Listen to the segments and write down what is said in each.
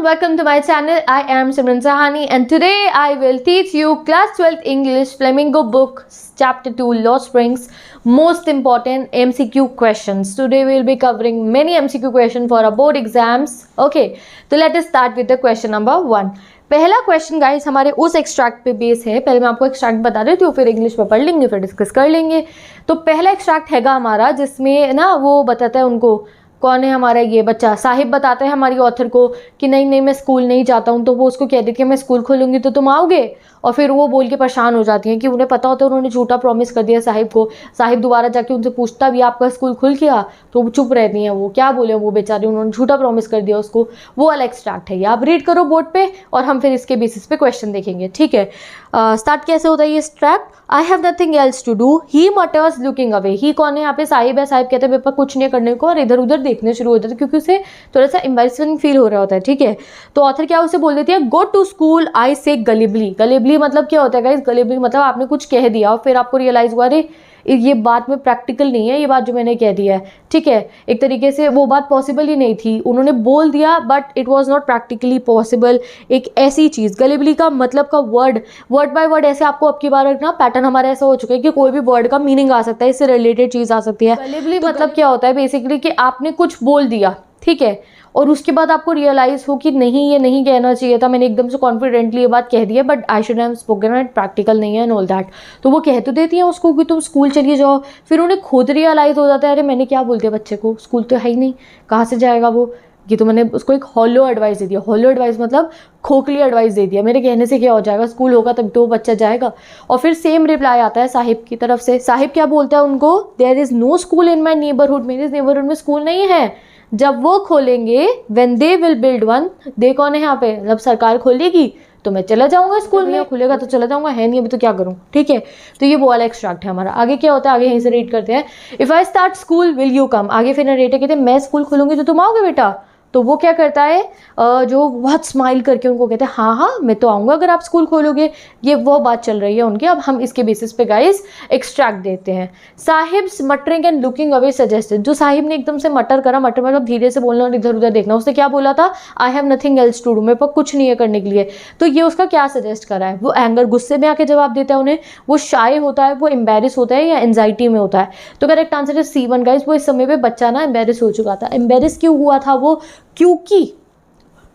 welcome to my channel. I am Simran Sahani and today I will teach you class 12th English Flamingo book chapter 2 Lost Springs most important MCQ questions. Today we will be covering many MCQ questions for our board exams. Okay, so let us start with the question number 1. पहला question guys हमारे उस extract पे base है. पहले मैं आपको extract बता देती हूँ, फिर इंग्लिश में पढ़ लेंगे, फिर डिस्कस कर लेंगे. तो पहला एक्सट्रैक्ट हैगा हमारा जिसमें ना वो बताता है उनको कौन है हमारा ये बच्चा. साहिब बताता है हमारी ऑथर को कि नहीं मैं स्कूल नहीं जाता हूँ. तो वो उसको कह देती है मैं स्कूल खोलूँगी तो तुम आओगे. और फिर वो बोल के परेशान हो जाती हैं कि उन्हें पता होता है उन्होंने झूठा प्रॉमिस कर दिया साहिब को. साहिब दोबारा जाके उनसे पूछता भी आपका स्कूल खुल गया, तो वो चुप रहती हैं. वो क्या बोले वो बेचारी, उन्होंने झूठा प्रॉमिस कर दिया उसको. वो वाला एक्सट्रैक्ट है ये, आप रीड करो बोर्ड पे और हम फिर इसके बेसिस पे क्वेश्चन देखेंगे. ठीक है, स्टार्ट कैसे होता है ये extract. I have nothing else to do, he mutters looking away. He कौन है यहाँ पे, साहिब है. साहिब कहते हैं मेरे पास कुछ नहीं करने को, और इधर उधर देखने शुरू हो जाते हैं क्योंकि उसे थोड़ा सा एम्बैरेसमेंट फील हो रहा होता है. ठीक है, तो ऑथर क्या उसे बोल देती है गो टू स्कूल आई से गलिबली. गलिबली मतलब क्या होता है गाइस, गलिबली मतलब आपने कुछ कह दिया और फिर आपको रियलाइज हुआ अरे ये बात में प्रैक्टिकल नहीं है, ये बात जो मैंने कह दिया है. ठीक है, एक तरीके से वो बात पॉसिबल ही नहीं थी, उन्होंने बोल दिया but it was not practically possible. एक ऐसी चीज़ गलिबली का मतलब का वर्ड बाय वर्ड ऐसे आपको अब की बार ना पैटर्न हमारा ऐसा हो चुका है कि कोई भी वर्ड का मीनिंग आ सकता है, इससे रिलेटेड चीज़ आ सकती है. गलिबली मतलब क्या होता है बेसिकली कि आपने कुछ बोल दिया, ठीक है, और उसके बाद आपको रियलाइज़ हो कि नहीं ये नहीं कहना चाहिए था, मैंने एकदम से कॉन्फिडेंटली ये बात कह दी है but I should have spoken it, practical नहीं है एंड ऑल दैट. तो वो कह तो देती हैं उसको कि तुम स्कूल चलिए जाओ. फिर उन्हें खुद रियलाइज़ हो जाता है अरे मैंने क्या बोल दिया बच्चे को, स्कूल तो है ही नहीं, कहाँ से जाएगा वो. ये तो मैंने उसको एक हॉलो एडवाइस दे दिया. हॉलो एडवाइस मतलब खोखली एडवाइस दे दिया, मेरे कहने से क्या हो जाएगा, स्कूल होगा तब तो वो बच्चा जाएगा. और फिर सेम रिप्लाई आता है साहिब की तरफ से. साहिब क्या बोलता है उनको, there is no school in my neighbourhood, मेरे नेबरहुड में स्कूल नहीं है. जब वो खोलेंगे when they will build one, they कौन है यहाँ पे, जब सरकार खोलेगी तो मैं चला जाऊंगा स्कूल में, खुलेगा तो चला जाऊंगा, है नहीं अभी तो क्या करूं. ठीक है, तो ये वो वाला एक्सट्रैक्ट है हमारा. आगे क्या होता है, आगे यहीं से रीड करते हैं. If I start school will you come. आगे फिर नरेटर कहते हैं मैं स्कूल खोलूंगी तो तुम आओगे बेटा. तो वो क्या करता है, जो बहुत स्माइल करके उनको कहते हैं हाँ मैं तो आऊँगा अगर आप स्कूल खोलोगे. ये वो बात चल रही है उनकी. अब हम इसके बेसिस पे गाइस एक्सट्रैक्ट देते हैं. Sahibs muttering and looking away suggested. जो साहिब ने एकदम से मटर करा, मटर मतलब धीरे से बोलना और इधर उधर देखना. उसने क्या बोला था, I have nothing else to do, मेरे पास कुछ नहीं है करने के लिए. तो ये उसका क्या सजेस्ट करा है, वो एंगर गुस्से में आके जवाब देता है उन्हें, वो शाय होता है, वो एम्बेरस होता है या एंजाइटी में होता है. तो करेक्ट आंसर है C1 गाइस. वो इस समय पे बच्चा ना एम्बेरस हो चुका था. एम्बेरस क्यों हुआ था वो, क्योंकि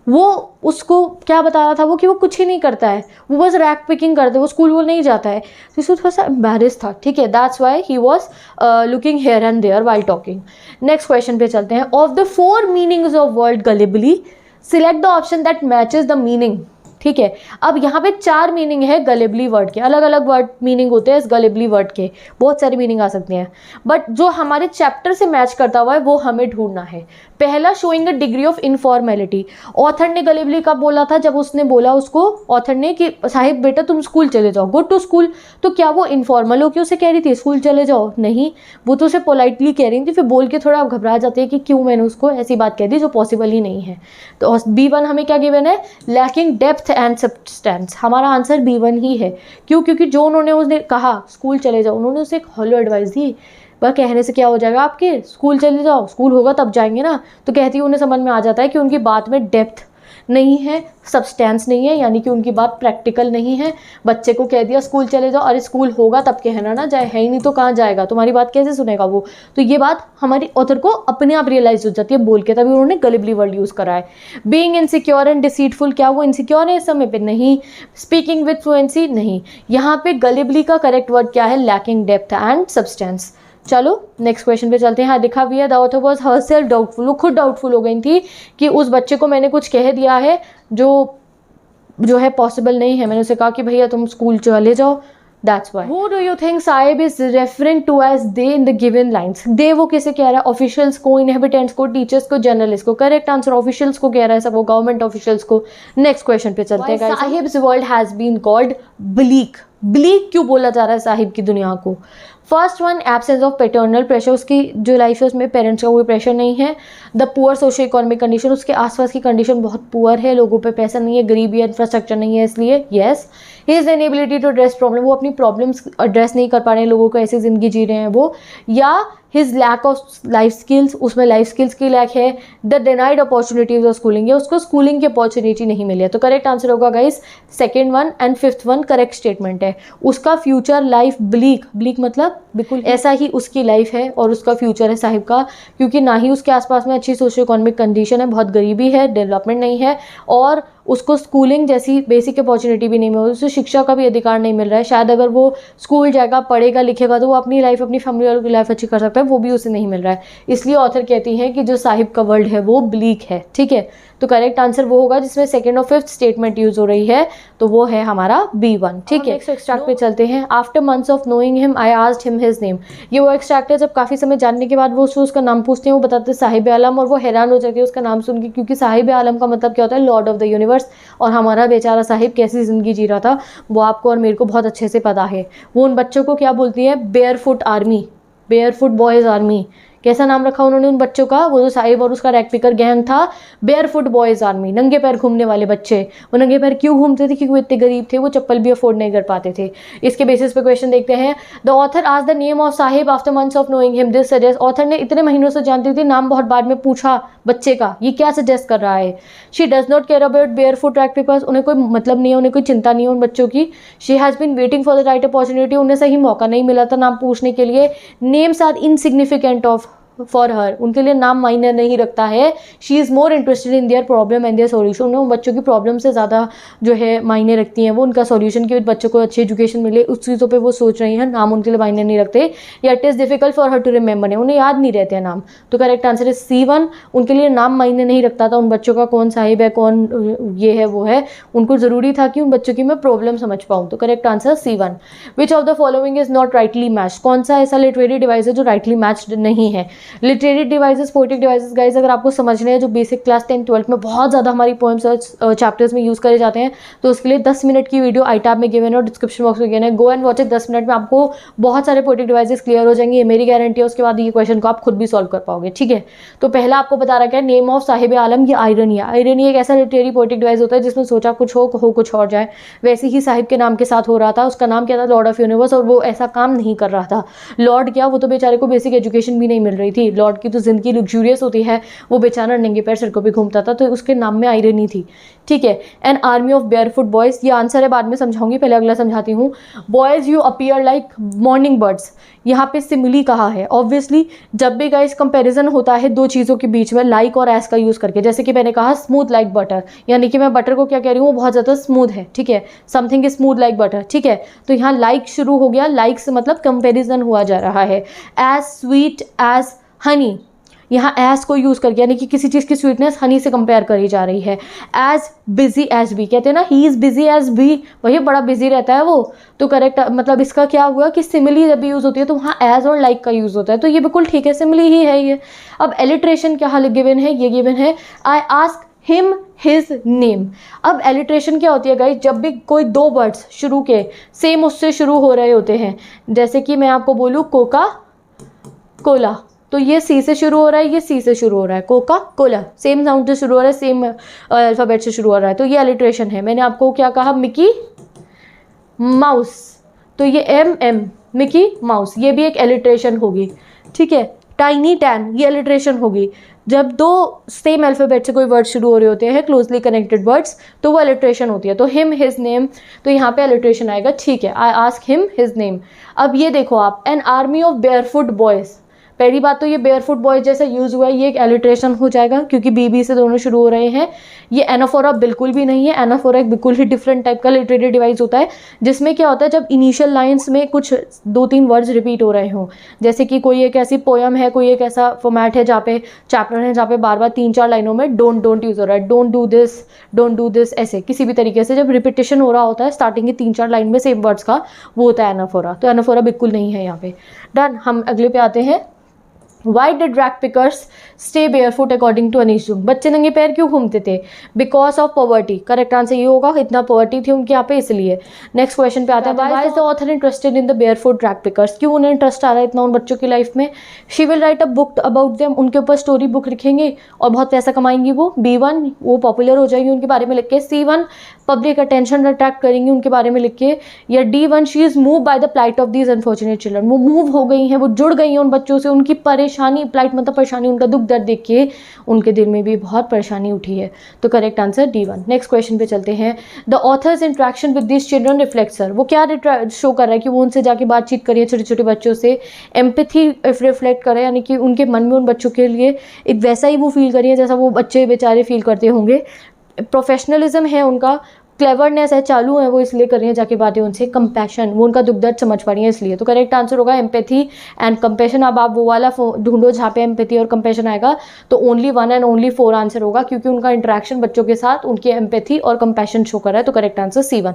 वो उसको क्या बता रहा था वो कि वो कुछ ही नहीं करता है, वो बस रैक पिकिंग करता है, वो स्कूल वो नहीं जाता है. तो इसको थोड़ा सा एम्बैरेस था. ठीक है, that's why he was looking here and there while talking. Next question पे चलते हैं. Of the 4 meanings of word glibly select the option that matches the meaning. ठीक है, अब यहाँ पे 4 मीनिंग है गलिबली वर्ड के. अलग अलग वर्ड मीनिंग होते हैं इस गलिबली वर्ड के, बहुत सारी मीनिंग आ सकती हैं, बट जो हमारे चैप्टर से मैच करता हुआ है वो हमें ढूंढना है. पहला, showing a degree of informality. Author ने गलिबली कब बोला था, जब उसने बोला उसको ऑथर ने कि साहिब बेटा तुम स्कूल चले जाओ, गो टू स्कूल. तो क्या वो इनफॉर्मल होकर उसे कह रही थी स्कूल चले जाओ, नहीं, वो तो उसे पोलाइटली कह रही थी. फिर बोल के थोड़ा घबरा जाती है कि क्यों मैंने उसको ऐसी बात कह दी जो पॉसिबल ही नहीं है. तो B1 हमें क्या गिवन है, लैकिंग डेप्थ एंड सब्सटेंस. हमारा आंसर B1 ही है. क्यों, क्योंकि जो उन्होंने कहा स्कूल चले जाओ, उन्होंने उसे एक हॉलो एडवाइस दी. वह कहने से क्या हो जाएगा आपके, स्कूल चले जाओ, स्कूल होगा तब जाएंगे ना. तो कहती है उन्हें समझ में आ जाता है कि उनकी बात में डेप्थ नहीं है, सब्सटेंस नहीं है, यानी कि उनकी बात प्रैक्टिकल नहीं है. बच्चे को कह दिया स्कूल चले जाओ, अरे स्कूल होगा तब कहना ना, जाए है ही नहीं तो कहाँ जाएगा, तुम्हारी बात कैसे सुनेगा वो. तो ये बात हमारी ऑथर को अपने आप रियलाइज हो जाती है बोल के, तभी उन्होंने गलिबली वर्ड यूज़ करा है. बीइंग इनसिक्योर एंड डिसीटफुल, क्या वो इनसिक्योर है इस समय पे, नहीं. स्पीकिंग विद फ्लुएंसी, नहीं. यहाँ पे गलिबली का करेक्ट वर्ड क्या है, लैकिंग डेप्थ एंड सब्सटेंस. चलो नेक्स्ट क्वेश्चन पे चलते हैं. हाँ लिखा भी है, the author was herself doubtful. वो खुद डाउटफुल हो गई थी कि उस बच्चे को मैंने कुछ कह दिया है जो है पॉसिबल नहीं है. मैंने उसे कहा कि भैया तुम स्कूल चले जाओ. That's why. Who do you think Sahib is referring to as they in the given lines. They वो किसे कह रहा है, ऑफिशियल्स को, इनहेबिटेंट्स को, टीचर्स को, जर्नलिस्ट को. करेक्ट आंसर ऑफिशियल्स को कह रहा है, सब वो गवर्नमेंट ऑफिशियल्स को. नेक्स्ट क्वेश्चन पे चलते हैं. Saheb's world has been called bleak. Bleak क्यों बोला जा रहा है साहिब की दुनिया को. First one, absence of paternal pressure. उसकी जो लाइफ है उसमें पेरेंट्स का कोई प्रेशर नहीं है. The poor socio economic condition. उसके आसपास की कंडीशन बहुत पुअर है, लोगों पे पैसा नहीं है, गरीबी है, इंफ्रास्ट्रक्चर नहीं है इसलिए. Yes. His inability to address problem. वो अपनी प्रॉब्लम्स एड्रेस नहीं कर पा रहे हैं, लोगों को ऐसी ज़िंदगी जी रहे हैं वो. या his lack of life skills, उसमें लाइफ स्किल्स की लैक है। The denied opportunities of schooling, या उसको स्कूलिंग की अपॉर्चुनिटी नहीं मिली है। तो करेक्ट आंसर होगा guys second one, and fifth one correct statement है। उसका फ्यूचर लाइफ ब्लीक, ब्लीक मतलब बिल्कुल ऐसा ही उसकी लाइफ है और उसका फ्यूचर है साहिब का, क्योंकि ना ही उसके आसपास में अच्छी सोशियो इकोनॉमिक कंडीशन है, बहुत गरीबी है, डेवलपमेंट नहीं है, और उसको स्कूलिंग जैसी बेसिक अपॉर्चुनिटी भी नहीं मिल रही, उसे शिक्षा का भी अधिकार नहीं मिल रहा है। शायद अगर वो स्कूल जाएगा, पढ़ेगा, लिखेगा तो वो अपनी लाइफ, अपनी फैमिली वालों की लाइफ अच्छी कर सकता है, वो भी उसे नहीं मिल रहा है। इसलिए ऑथर कहती हैं कि जो साहिब का वर्ल्ड है वो ब्लीक है। ठीक है, तो करेक्ट आंसर वो होगा जिसमें सेकंड और फिफ्थ स्टेटमेंट यूज हो रही है, तो वो है हमारा B1। ठीक है, नेक्स्ट एक्सट्रैक्ट पे चलते हैं। After months of knowing him I asked him his name. ये वो एक्सट्रैक्ट है जब काफ़ी समय जानने के बाद वो उसका नाम पूछते हैं, वो बताते हैं साहिब आलम, और वो हैरान हो जाती है उसका नाम सुन के, क्योंकि साहिब आलम का मतलब क्या होता है, लॉर्ड ऑफ द यूनिवर्स। और हमारा बेचारा साहिब कैसी ज़िंदगी जी रहा था वो आपको और मेरे को बहुत अच्छे से पता है। वो उन बच्चों को क्या बोलती है, barefoot army, barefoot boys army. कैसा नाम रखा उन्होंने उन बच्चों का, वो जो साहिब और उसका रैक पिकर गैंग था, बेयरफुट बॉयज़ आर्मी, नंगे पैर घूमने वाले बच्चे। वो नंगे पैर क्यों घूमते थे, क्योंकि वो इतने गरीब थे, वो चप्पल भी अफोर्ड नहीं कर पाते थे। इसके बेसिस पे क्वेश्चन देखते हैं। द ऑथर आज the name of Sahib after months of knowing him, this suggest, author ने इतने महीनों से जानती थी, नाम बहुत बाद में पूछा बच्चे का, ये क्या सजेस्ट कर रहा है। She does not care about barefoot rag pickers, उन्हें कोई मतलब नहीं है, उन्हें कोई चिंता नहीं है उन बच्चों की। She has been waiting for the right opportunity, उन्हें सही मौका नहीं मिला था नाम पूछने के लिए। Names are insignificant of for her, उनके लिए नाम मायने नहीं रखता है। She is more interested in their problem and their solution, उन्हें उन बच्चों की प्रॉब्लम से ज़्यादा जो है मायने रखती हैं, वो उनका सोल्यूशन कि बच्चों को अच्छी एजुकेशन मिले, उस चीज़ों पे वो सोच रही हैं, नाम उनके लिए मायने नहीं रखते। या it is difficult for her to remember, उन्हें याद नहीं रहते हैं नाम। तो करेक्ट आंसर है C1, उनके लिए नाम मायने नहीं रखता था उन बच्चों का, कौन साहिब है, कौन ये है वो है, उनको ज़रूरी था कि उन बच्चों की मैं प्रॉब्लम समझ पाऊँ। तो correct answer C1। Which of the following is not rightly matched, कौन सा ऐसा लिटरेरी डिवाइस है जो राइटली मैच्ड नहीं है। Literary devices, poetic devices guys अगर आपको समझने हैं, जो बेसिक क्लास 10 12 में बहुत ज़्यादा हमारी पोएम्स और चैप्टर्स में यूज़ करे जाते हैं, तो उसके लिए 10 मिनट की वीडियो आई टैब में गिवन है और डिस्क्रिप्शन बॉक्स में गिवन है, go and watch it. 10 minute में आपको बहुत सारे पोएटिक डिवाइसेस क्लियर हो जाएंगे, ये मेरी गारंटी है। उसके बाद ये क्वेश्चन को आप खुद भी सॉल्व कर पाओगे। ठीक है, तो पहला आपको बता रखा है नेम ऑफ साहिब आलम, ये आयरनी है। आयरनी एक ऐसा लिटरेरी पोएटिक डिवाइस होता है जिसमें सोचा कुछ हो कुछ और जाए। वैसे ही साहिब के नाम के साथ हो रहा था, उसका नाम क्या था, लॉर्ड ऑफ यूनिवर्स, और वो ऐसा काम नहीं कर रहा था। लॉर्ड क्या, वो तो बेचारे को बेसिक एजुकेशन भी नहीं मिल रही थी। लॉर्ड की तो जिंदगी लग्जूरियस होती है, वो बेचारा नंगे पैर सड़कों पे घूमता था, तो उसके नाम में आयरनी थी। ठीक है, an army of barefoot boys, ये आंसर है, बाद में समझाऊंगी, पहले अगला समझाती हूँ। Boys you appear like morning birds, यहाँ पे सिमिली कहा है। ऑब्वियसली जब भी गाइस कंपैरिजन होता है दो चीज़ों के बीच में, लाइक और एस का यूज़ करके, जैसे कि मैंने कहा स्मूथ लाइक बटर, यानी कि मैं बटर को क्या कह रही हूँ, वो बहुत ज़्यादा स्मूथ है। ठीक है, something is smooth like butter. ठीक है, तो यहाँ लाइक शुरू हो गया, लाइक से मतलब कंपेरिजन हुआ जा रहा है। एज स्वीट एज हनी, यहाँ एज को यूज़ करके, यानी कि किसी चीज़ की स्वीटनेस हनी से कंपेयर करी जा रही है। एज बिजी एज बी, कहते हैं ना he is busy as bee, वही बड़ा बिजी रहता है वो। तो करेक्ट मतलब इसका क्या हुआ कि सिमिली जब भी यूज़ होती है तो वहाँ एज और लाइक का यूज़ होता है, तो ये बिल्कुल ठीक है, सिमिली ही है ये। अब एलिट्रेशन क्या हाल गिवन है, ये गिवन है I ask him his name. अब एलिट्रेशन क्या होती है गाइस, जब भी कोई दो वर्ड्स शुरू के सेम उससे शुरू हो रहे होते हैं, जैसे कि मैं आपको बोलूँ कोका कोला, तो ये सी से शुरू हो रहा है, ये सी से शुरू हो रहा है, कोका कोला सेम साउंड से शुरू हो रहा है, सेम अल्फ़ाबेट से शुरू हो रहा है, तो ये एलिट्रेशन है। मैंने आपको क्या कहा, मिकी माउस, तो ये M मिकी माउस, ये भी एक एलिट्रेशन होगी। ठीक है, टाइनी टैन, ये एलिट्रेशन होगी। जब दो सेम अल्फ़ाबेट से कोई वर्ड शुरू हो रहे होते हैं, क्लोजली कनेक्टेड वर्ड्स, तो वो एलिट्रेशन होती है। तो हिम हिज नेम, तो यहाँ पे एलिट्रेशन आएगा। ठीक है, I ask him his name. अब ये देखो आप, an army of barefoot boys, पहली बात तो ये बेयरफुट बॉयज जैसा यूज़ हुआ है, ये एक एलिट्रेशन हो जाएगा क्योंकि BB से दोनों शुरू हो रहे हैं। ये एनाफोरा बिल्कुल भी नहीं है, एनाफोरा एक बिल्कुल ही डिफरेंट टाइप का लिटरेरी डिवाइस होता है, जिसमें क्या होता है जब इनिशियल लाइंस में कुछ 2-3 वर्ड्स रिपीट हो रहे हों, जैसे कि कोई एक ऐसी पोयम है, कोई एक ऐसा फॉर्मेट है जहाँ पे चैप्टर है जहाँ पे बार बार 3-4 लाइनों में डोंट यूज़ हो रहा है, डोंट डू दिस, ऐसे किसी भी तरीके से जब रिपीटेशन हो रहा होता है स्टार्टिंग की 3-4 लाइन में सेम वर्ड्स का, वो होता है एनाफोरा। तो एनाफोरा बिल्कुल नहीं है यहाँ पे। डन, हम अगले पे आते हैं। Why did rag pickers stay bare foot according to Anees Jung? बच्चे नंगे पैर क्यों घूमते थे? Because of poverty. Correct answer ये होगा, इतना पॉवर्टी थी उनके यहाँ पे इसलिए। नेक्स्ट क्वेश्चन पे आते हैं, why is the author interested in the bare foot rag pickers? क्यों उन्हें इंटरेस्ट आ रहा है इतना उन बच्चों की लाइफ में? She will write a book about them, उनके ऊपर स्टोरी बुक लिखेंगे और बहुत पैसा कमाएंगी वो। B1 वो पॉपुलर हो जाएंगी उनके बारे में लिख के। C1 पब्लिक अटेंशन अट्रैक्ट करेंगी उनके बारे में लिख के। या D1 she is move by the plight of these unfortunate children, वो मूव हो गई हैं, वो जुड़ गई हैं उन बच्चों से, उनकी परेशानी, प्लाइट मतलब परेशानी, उनका दुख दर्द देख के उनके दिल में भी बहुत परेशानी उठी है। तो correct answer D1। Next question पे चलते हैं, the author's interaction with this children reflects her, वो क्या शो कर रहा है कि वो उनसे जाके बातचीत करिए छोटे छोटे बच्चों से, एम्पैथी रिफ्लेक्ट करे, यानी कि उनके मन में उन बच्चों के लिए एक वैसा ही वो फील करिए जैसा वो बच्चे बेचारे फील करते होंगे। प्रोफेशनलिज्म है उनका, क्लेवरनेस है, चालू है वो इसलिए कर रही है जाके बातें उनसे। कंपैशन, वो उनका दुख दर्द समझ पा रही है इसलिए। तो करेक्ट आंसर होगा एम्पैथी एंड कंपैशन। अब आप वो वाला ढूंढो जहाँ पे एम्पैथी और कंपैशन आएगा, तो ओनली 1 एंड ओनली 4 आंसर होगा, क्योंकि उनका इंटरेक्शन बच्चों के साथ उनकी एम्पैथी और कंपैशन शो कर रहा है। तो करेक्ट आंसर C1।